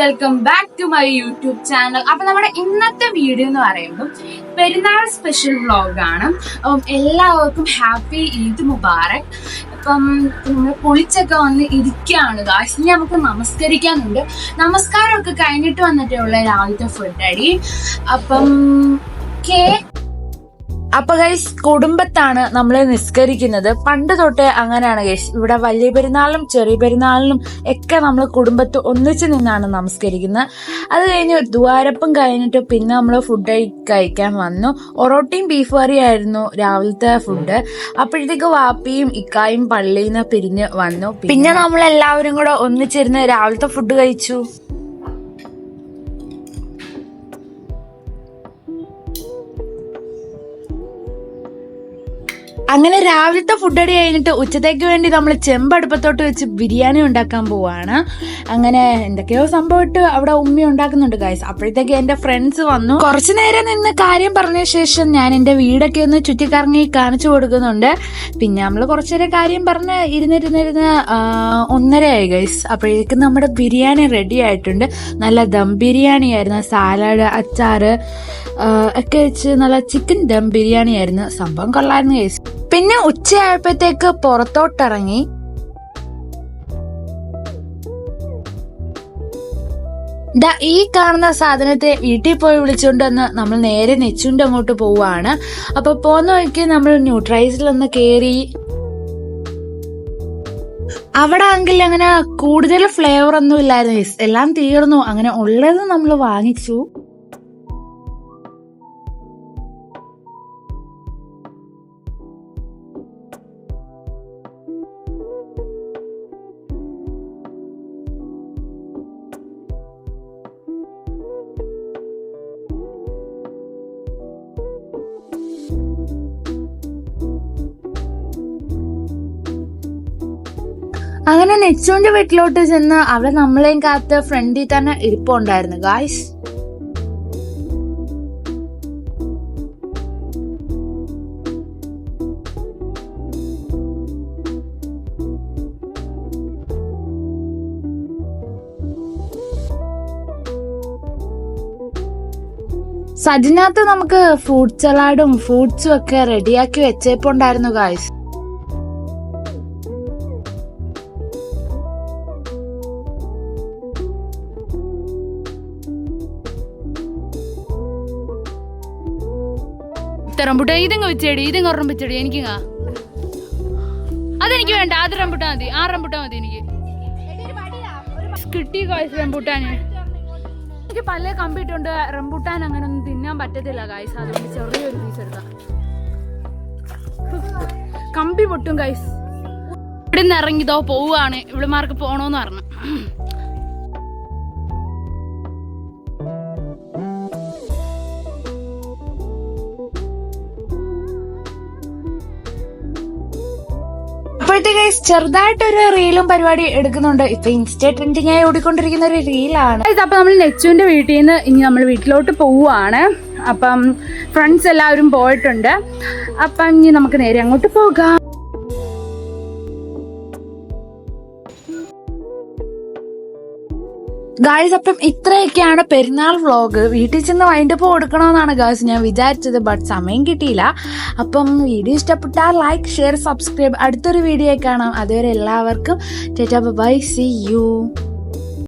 Welcome back to my YouTube channel. അപ്പൊ നമ്മുടെ ഇന്നത്തെ വീഡിയോ എന്ന് പറയുമ്പോൾ പെരുന്നാൾ സ്പെഷ്യൽ വ്ളോഗാണ്. അപ്പം എല്ലാവർക്കും ഹാപ്പി ഈദ് മുബാറക്. അപ്പം നമ്മൾ പൊളിച്ചൊക്കെ വന്ന് ഇരിക്കുകയാണ് ഗായ്സ്. ഇനി നമുക്ക് നമസ്കരിക്കാനുണ്ട്. നമസ്കാരമൊക്കെ കഴിഞ്ഞിട്ട് വന്നിട്ടേ ഉള്ള രാവിലത്തെ ഫുഡ് അടി. അപ്പൊ ഗൈസ് കുടുംബത്താണ് നമ്മൾ നിസ്കരിക്കുന്നത്. പണ്ട് തൊട്ടേ അങ്ങനെയാണ് ഗൈസ്. ഇവിടെ വലിയ പെരുന്നാളിനും ചെറിയ പെരുന്നാളിനും ഒക്കെ നമ്മൾ കുടുംബത്ത് ഒന്നിച്ച് നിന്നാണ് നമസ്കരിക്കുന്നത്. അത് കഴിഞ്ഞ് ദ്വാരപ്പം കഴിഞ്ഞിട്ട് പിന്നെ നമ്മൾ ഫുഡ് കഴിക്കാൻ വന്നു. ഒറോട്ടിയും ബീഫ് കറിയും ആയിരുന്നു രാവിലത്തെ ഫുഡ്. അപ്പോഴത്തേക്ക് വാപ്പിയും ഇക്കായും പള്ളിയിൽ നിന്ന് പിരിഞ്ഞ് വന്നു. പിന്നെ നമ്മൾ എല്ലാവരും കൂടെ ഒന്നിച്ചിരുന്ന് രാവിലത്തെ ഫുഡ് കഴിച്ചു. അങ്ങനെ രാവിലത്തെ ഫുഡ് അടി കഴിഞ്ഞിട്ട് ഉച്ചത്തേക്ക് വേണ്ടി നമ്മൾ ചെമ്പടുപ്പത്തോട്ട് വെച്ച് ബിരിയാണി ഉണ്ടാക്കാൻ പോവാണ്. അങ്ങനെ എന്തൊക്കെയോ സംഭവമായിട്ട് അവിടെ ഉമ്മി ഉണ്ടാക്കുന്നുണ്ട് ഗൈസ്. അപ്പോഴത്തേക്ക് എന്റെ ഫ്രണ്ട്സ് വന്നു. കുറച്ചു നേരം നിന്ന് കാര്യം പറഞ്ഞ ശേഷം ഞാൻ എന്റെ വീടൊക്കെ ഒന്ന് ചുറ്റിക്കറങ്ങി കാണിച്ചു കൊടുക്കുന്നുണ്ട്. പിന്നെ നമ്മൾ കുറച്ചു നേരം കാര്യം പറഞ്ഞ് ഇരുന്നിരുന്ന് 1:30 ഗൈസ്. അപ്പോഴേക്കും നമ്മുടെ ബിരിയാണി റെഡി ആയിട്ടുണ്ട്. നല്ല ദം ബിരിയാണി ആയിരുന്നു. സാലഡ്, അച്ചാറ് ഒക്കെ വെച്ച് നല്ല ചിക്കൻ ദം ബിരിയാണി ആയിരുന്നു. സംഭവം കൊള്ളായിരുന്നു ഗൈസ്. പിന്നെ ഉച്ചയായപ്പോഴത്തേക്ക് പുറത്തോട്ടിറങ്ങി. ഈ കാണുന്ന സാധനത്തെ വീട്ടിൽ പോയി വിളിച്ചുകൊണ്ട് വന്ന് നമ്മൾ നേരെ നെച്ചുണ്ട് അങ്ങോട്ട് പോവാണ്. അപ്പൊ പോന്ന വഴിക്ക് നമ്മൾ ന്യൂട്രൈസിലൊന്ന് കേറി. അവിടെ ആണെങ്കിൽ അങ്ങനെ കൂടുതൽ ഫ്ലേവർ ഒന്നും ഇല്ലായിരുന്നു, എല്ലാം തീർന്നു. അങ്ങനെ ഉള്ളത് നമ്മൾ വാങ്ങിച്ചു. അങ്ങനെ നെച്ചുവിന്റെ വീട്ടിലോട്ട് ചെന്ന് അവിടെ നമ്മളെയും കാത്ത് ഫ്രണ്ടിൽ തന്നെ ഇരിപ്പുണ്ടായിരുന്നു ഗായ്സ്. സജിനകത്ത് നമുക്ക് ഫ്രൂട്ട് സലാഡും ഫ്രൂട്ട്സും ഒക്കെ റെഡിയാക്കി വെച്ചേപ്പുണ്ടായിരുന്നു ഗായ്സ്. റംബുട്ടാൻ ഇതങ്ങ് വെച്ചേടി, ഇതങ്ങ് ഒരെണ്ണം വെച്ചേടി. എനിക്ക് അതെനിക്ക് വേണ്ട, അത് റംബുട്ടാൻ മതി. ആ റംബുട്ടാൻ മതി എനിക്ക്. കിട്ടി ഗായ്സ് റംബുട്ടാൻ. എനിക്ക് പല കമ്പിട്ടുണ്ട്. റംബുട്ടാൻ അങ്ങനെ ഒന്നും തിന്നാൻ പറ്റത്തില്ല ഗായ്സ്. അതുകൊണ്ട് ചെറിയൊരു പീസ് എടുക്കാം. കമ്പി പൊട്ടും ഗായ്സ്. ഇവിടെ നിന്ന് ഇറങ്ങിതോ പോവുകയാണ്. ഇവിടെമാർക്ക് പോണോന്ന് പറഞ്ഞു. അപ്പോഴത്തെ ഗൈസ് ചെറുതായിട്ടൊരു റീലും പരിപാടി എടുക്കുന്നുണ്ട്. ഇപ്പൊ ഇൻസ്റ്റ ട്രെൻഡിങ് ആയി ഓടിക്കൊണ്ടിരിക്കുന്ന ഒരു റീലാണ്. അപ്പൊ നമ്മൾ നെച്ചുവിന്റെ വീട്ടിൽ നിന്ന് ഇനി നമ്മൾ വീട്ടിലോട്ട് പോവുകയാണ്. അപ്പം ഫ്രണ്ട്സ് എല്ലാവരും പോയിട്ടുണ്ട്. അപ്പം ഇനി നമുക്ക് നേരെ അങ്ങോട്ട് പോകാം. ഗായ്സ് അപ്പം ഇത്രയൊക്കെയാണ് പെരുന്നാൾ വ്ളോഗ്. വീട്ടിൽ ചെന്ന് വൈൻഡപ്പ് കൊടുക്കണമെന്നാണ് ഗായ്സ് ഞാൻ വിചാരിച്ചത്, ബട്ട് സമയം കിട്ടിയില്ല. അപ്പം വീഡിയോ ഇഷ്ടപ്പെട്ടാൽ ലൈക്ക്, ഷെയർ, സബ്സ്ക്രൈബ്. അടുത്തൊരു വീഡിയോ കാണാം. അതുവരെ എല്ലാവർക്കും ടാറ്റാ ബൈ, സീ യു.